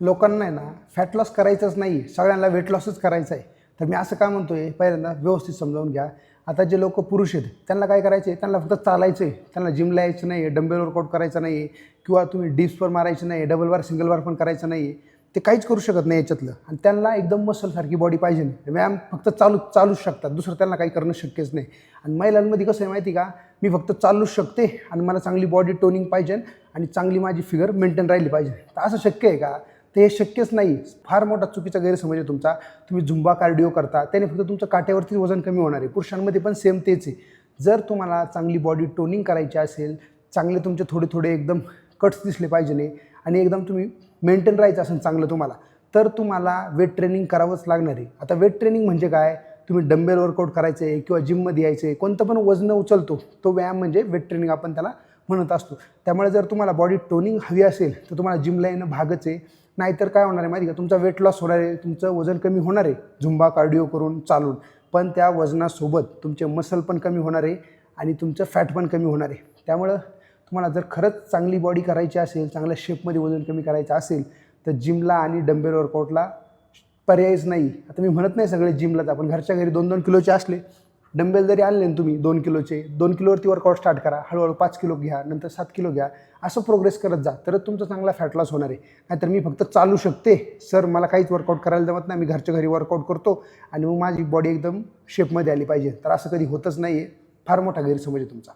लोकांना आहे ना फॅट लॉस करायचंच नाही, सगळ्यांना वेट लॉसच करायचं आहे. तर मी असं का म्हणतो आहे, पहिल्यांदा व्यवस्थित समजावून घ्या. आता जे लोक पुरुष आहेत त्यांना काय करायचं आहे, त्यांना फक्त चालायचं आहे, त्यांना जिमला यायचं नाही आहे, डंबेल वर्कआउट करायचं नाही आहे, किंवा तुम्ही डिप्सवर मारायचं नाही आहे, डबल बार सिंगल बार पण करायचं नाही आहे. ते काहीच करू शकत नाही याच्यातलं. आणि त्यांना एकदम मसलसारखी बॉडी पाहिजे. व्यायाम फक्त चालूच शकतात, दुसरं त्यांना काही करणं शक्यच नाही. आणि महिलांमध्ये कसं आहे माहिती का, मी फक्त चालूच शकते आणि मला चांगली बॉडी टोनिंग पाहिजे आणि चांगली माझी फिगर मेंटेन राहिली पाहिजे. तर असं शक्य आहे का? ते हे शक्यच नाही. फार मोठा चुकीचा गैरसमज आहे तुमचा. तुम्ही झुंबा कार्डिओ करता त्याने फक्त तुमचं काट्यावरती वजन कमी होणार आहे. पुरुषांमध्ये पण सेम तेच आहे. जर तुम्हाला चांगली बॉडी टोनिंग करायची असेल, चांगले तुमचे थोडे थोडे एकदम कट्स दिसले पाहिजे नाही आणि एकदम तुम्ही मेंटेन राहायचं असेल चांगलं तुम्हाला, तर तुम्हाला वेट ट्रेनिंग करावंच लागणार आहे. आता वेट ट्रेनिंग म्हणजे काय? तुम्ही डंबेल वर्कआउट करायचं आहे किंवा जिममध्ये यायचं आहे, कोणतं पण वजन उचलतो तो व्यायाम म्हणजे वेट ट्रेनिंग आपण त्याला म्हणत असतो. त्यामुळे जर तुम्हाला बॉडी टोनिंग हवी असेल तर तुम्हाला जिमला येणं भागच आहे. नाहीतर काय होणार आहे माहिती का, तुमचा वेट लॉस होणार आहे, तुमचं वजन कमी होणार आहे झुंबा कार्डिओ करून चालून, पण त्या वजनासोबत तुमचे मसल पण कमी होणार आहे आणि तुमचं फॅट पण कमी होणार आहे. त्यामुळं तुम्हाला जर खरंच चांगली बॉडी करायची असेल, चांगल्या शेपमध्ये वजन कमी करायचं असेल, तर जिमला आणि डंबेल वर्कआउटला पर्यायच नाही. आता मी म्हणत नाही सगळे जिमलाच, आपण घरच्या घरी 2-2 किलोचे असले डंबेल जरी आणले ना तुम्ही 2 किलोचे, 2 किलोवरती वर्कआउट स्टार्ट करा, हळूहळू 5 किलो घ्या, नंतर 7 किलो घ्या, असं प्रोग्रेस करत जा, तरच तुमचा चांगला फॅट लॉस होणार आहे. नाहीतर मी फक्त चालू शकते सर, मला काहीच वर्कआउट करायला जमत नाही, मी घरच्या घरी वर्कआउट करतो आणि मग माझी बॉडी एकदम शेपमध्ये आली पाहिजे, तर असं कधी होतच नाही आहे. फार मोठा गैरसमज आहे तुमचा.